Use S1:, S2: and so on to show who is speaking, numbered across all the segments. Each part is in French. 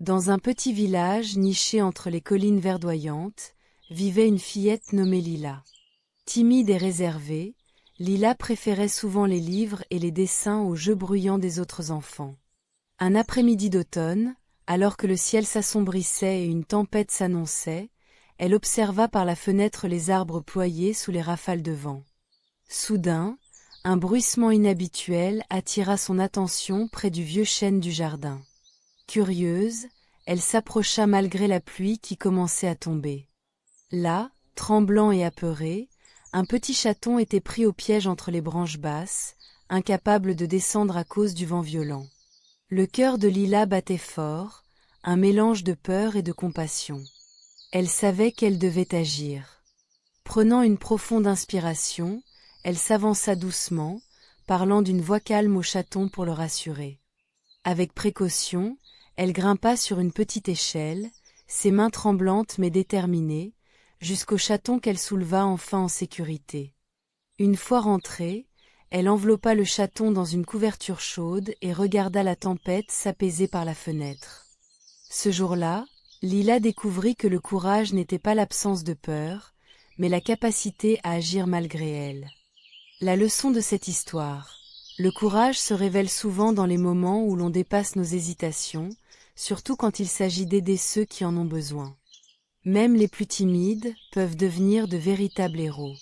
S1: Dans un petit village niché entre les collines verdoyantes, vivait une fillette nommée Lila. Timide et réservée, Lila préférait souvent les livres et les dessins aux jeux bruyants des autres enfants. Un après-midi d'automne, alors que le ciel s'assombrissait et une tempête s'annonçait, elle observa par la fenêtre les arbres ployés sous les rafales de vent. Soudain, un bruissement inhabituel attira son attention près du vieux chêne du jardin. Curieuse, elle s'approcha malgré la pluie qui commençait à tomber. Là, tremblant et apeuré, un petit chaton était pris au piège entre les branches basses, incapable de descendre à cause du vent violent. Le cœur de Lila battait fort, un mélange de peur et de compassion. Elle savait qu'elle devait agir. Prenant une profonde inspiration, elle s'avança doucement, parlant d'une voix calme au chaton pour le rassurer. Avec précaution, elle grimpa sur une petite échelle, ses mains tremblantes mais déterminées, jusqu'au chaton qu'elle souleva enfin en sécurité. Une fois rentrée, elle enveloppa le chaton dans une couverture chaude et regarda la tempête s'apaiser par la fenêtre. Ce jour-là, Lila découvrit que le courage n'était pas l'absence de peur, mais la capacité à agir malgré elle. La leçon de cette histoire: le courage se révèle souvent dans les moments où l'on dépasse nos hésitations, surtout quand il s'agit d'aider ceux qui en ont besoin. Même les plus timides peuvent devenir de véritables héros.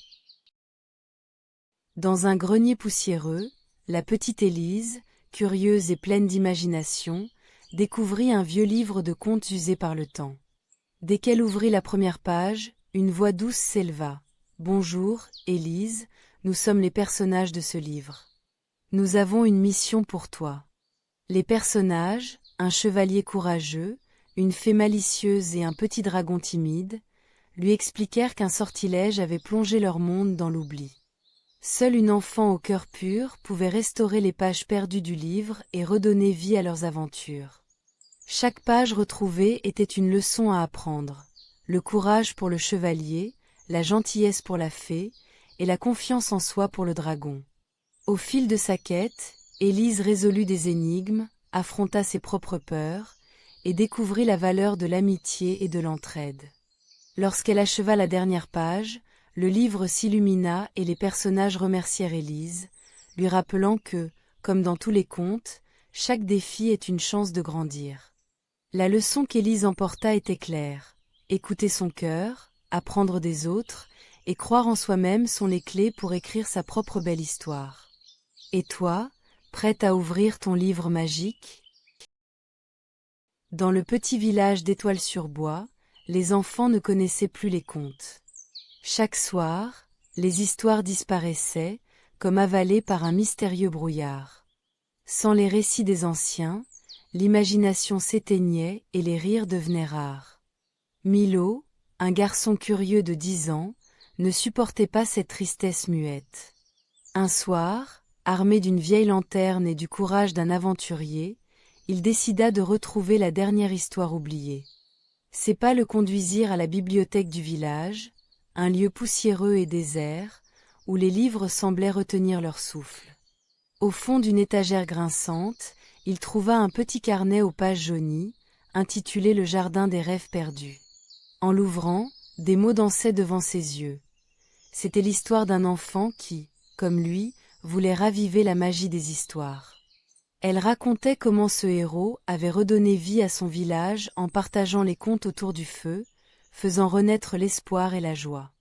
S1: Dans un grenier poussiéreux, la petite Élise, curieuse et pleine d'imagination, découvrit un vieux livre de contes usé par le temps. Dès qu'elle ouvrit la première page, une voix douce s'éleva. « Bonjour, Élise, nous sommes les personnages de ce livre. Nous avons une mission pour toi. » Les personnages, un chevalier courageux, une fée malicieuse et un petit dragon timide, lui expliquèrent qu'un sortilège avait plongé leur monde dans l'oubli. Seule une enfant au cœur pur pouvait restaurer les pages perdues du livre et redonner vie à leurs aventures. Chaque page retrouvée était une leçon à apprendre: le courage pour le chevalier, la gentillesse pour la fée, et la confiance en soi pour le dragon. Au fil de sa quête, Élise résolut des énigmes, affronta ses propres peurs, et découvrit la valeur de l'amitié et de l'entraide. Lorsqu'elle acheva la dernière page, le livre s'illumina et les personnages remercièrent Élise, lui rappelant que, comme dans tous les contes, chaque défi est une chance de grandir. La leçon qu'Élise emporta était claire: écouter son cœur, apprendre des autres, et croire en soi-même sont les clés pour écrire sa propre belle histoire. Et toi, prête à ouvrir ton livre magique? Dans le petit village d'Étoile-sur-Bois, les enfants ne connaissaient plus les contes. Chaque soir, les histoires disparaissaient, comme avalées par un mystérieux brouillard. Sans les récits des anciens, l'imagination s'éteignait et les rires devenaient rares. Milo, un garçon curieux de 10 ans, ne supportait pas cette tristesse muette. Un soir, armé d'une vieille lanterne et du courage d'un aventurier, il décida de retrouver la dernière histoire oubliée. Ses pas le conduisirent à la bibliothèque du village, un lieu poussiéreux et désert, où les livres semblaient retenir leur souffle. Au fond d'une étagère grinçante, il trouva un petit carnet aux pages jaunies, intitulé Le Jardin des rêves perdus. En l'ouvrant, des mots dansaient devant ses yeux. C'était l'histoire d'un enfant qui, comme lui, voulait raviver la magie des histoires. Elle racontait comment ce héros avait redonné vie à son village en partageant les contes autour du feu, faisant renaître l'espoir et la joie.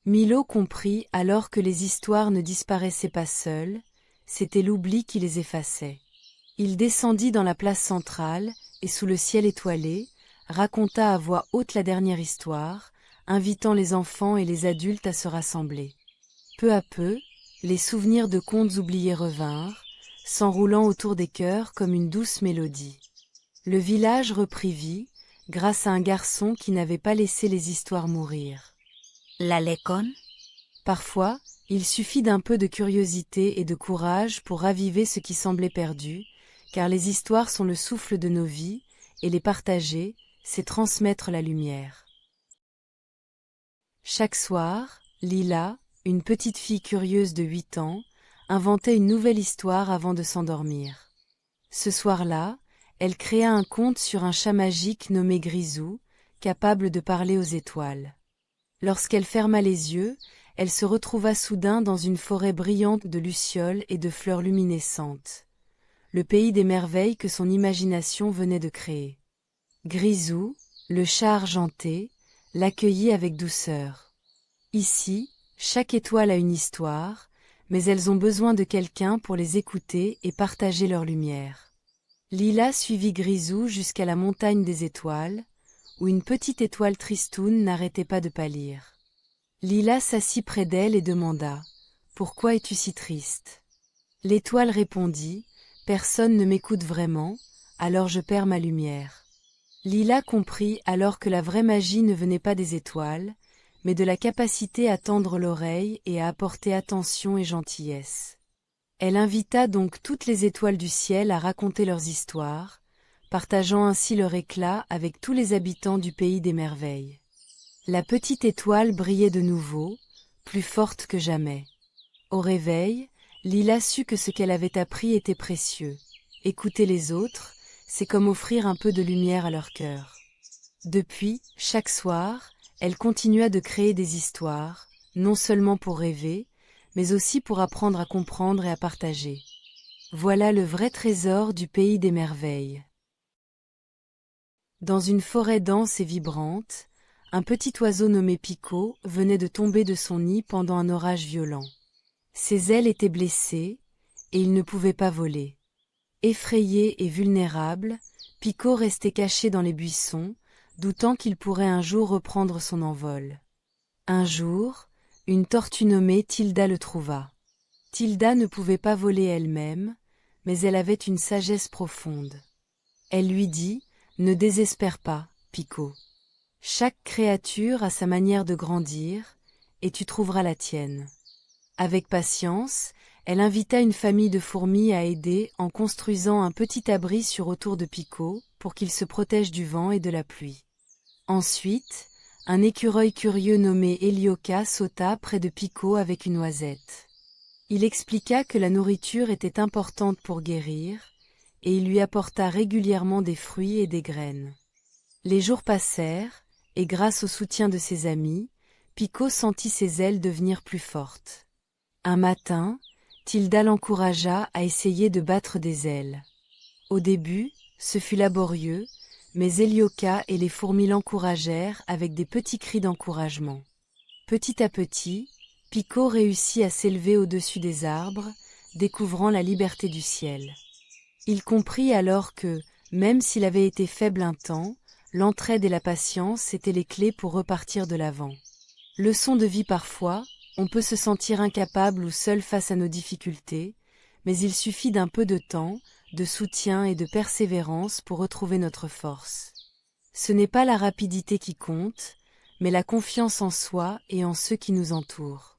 S1: Milo comprit alors que les histoires ne disparaissaient pas seules, c'était l'oubli qui les effaçait. Il descendit dans la place centrale et, sous le ciel étoilé, raconta à voix haute la dernière histoire, invitant les enfants et les adultes à se rassembler. Peu à peu, les souvenirs de contes oubliés revinrent, s'enroulant autour des cœurs comme une douce mélodie. Le village reprit vie, grâce à un garçon qui n'avait pas laissé les histoires mourir.
S2: La lecon?
S1: Parfois, il suffit d'un peu de curiosité et de courage pour raviver ce qui semblait perdu, car les histoires sont le souffle de nos vies, et les partager, c'est transmettre la lumière. Chaque soir, Lila, une petite fille curieuse de 8 ans, inventait une nouvelle histoire avant de s'endormir. Ce soir-là, Elle créa un conte sur un chat magique nommé Grisou, capable de parler aux étoiles. Lorsqu'elle ferma les yeux, elle se retrouva soudain dans une forêt brillante de lucioles et de fleurs luminescentes. Le pays des merveilles que son imagination venait de créer. Grisou, le chat argenté, l'accueillit avec douceur. Ici, chaque étoile a une histoire, mais elles ont besoin de quelqu'un pour les écouter et partager leur lumière. Lila suivit Grisou jusqu'à la montagne des étoiles, où une petite étoile tristoune n'arrêtait pas de pâlir. Lila s'assit près d'elle et demanda « Pourquoi es-tu si triste ?» L'étoile répondit « Personne ne m'écoute vraiment, alors je perds ma lumière. » Lila comprit alors que la vraie magie ne venait pas des étoiles, mais de la capacité à tendre l'oreille et à apporter attention et gentillesse. Elle invita donc toutes les étoiles du ciel à raconter leurs histoires, partageant ainsi leur éclat avec tous les habitants du pays des merveilles. La petite étoile brillait de nouveau, plus forte que jamais. Au réveil, Lila sut que ce qu'elle avait appris était précieux. Écouter les autres, c'est comme offrir un peu de lumière à leur cœur. Depuis, chaque soir, elle continua de créer des histoires, non seulement pour rêver, mais aussi pour apprendre à comprendre et à partager. Voilà le vrai trésor du pays des merveilles. Dans une forêt dense et vibrante, un petit oiseau nommé Picot venait de tomber de son nid pendant un orage violent. Ses ailes étaient blessées, et il ne pouvait pas voler. Effrayé et vulnérable, Picot restait caché dans les buissons, doutant qu'il pourrait un jour reprendre son envol. Un jour, une tortue nommée Tilda le trouva. Tilda ne pouvait pas voler elle-même, mais elle avait une sagesse profonde. Elle lui dit « Ne désespère pas, Picot. Chaque créature a sa manière de grandir, et tu trouveras la tienne. » Avec patience, elle invita une famille de fourmis à aider en construisant un petit abri sur autour de Picot pour qu'il se protège du vent et de la pluie. Ensuite, un écureuil curieux nommé Hélioca sauta près de Picot avec une noisette. Il expliqua que la nourriture était importante pour guérir, et il lui apporta régulièrement des fruits et des graines. Les jours passèrent, et grâce au soutien de ses amis, Picot sentit ses ailes devenir plus fortes. Un matin, Tilda l'encouragea à essayer de battre des ailes. Au début, ce fut laborieux, mais Hélioca et les fourmis l'encouragèrent avec des petits cris d'encouragement. Petit à petit, Picot réussit à s'élever au-dessus des arbres, découvrant la liberté du ciel. Il comprit alors que, même s'il avait été faible un temps, l'entraide et la patience étaient les clés pour repartir de l'avant. Leçon de vie parfois, on peut se sentir incapable ou seul face à nos difficultés, mais il suffit d'un peu de temps, de soutien et de persévérance pour retrouver notre force. Ce n'est pas la rapidité qui compte, mais la confiance en soi et en ceux qui nous entourent.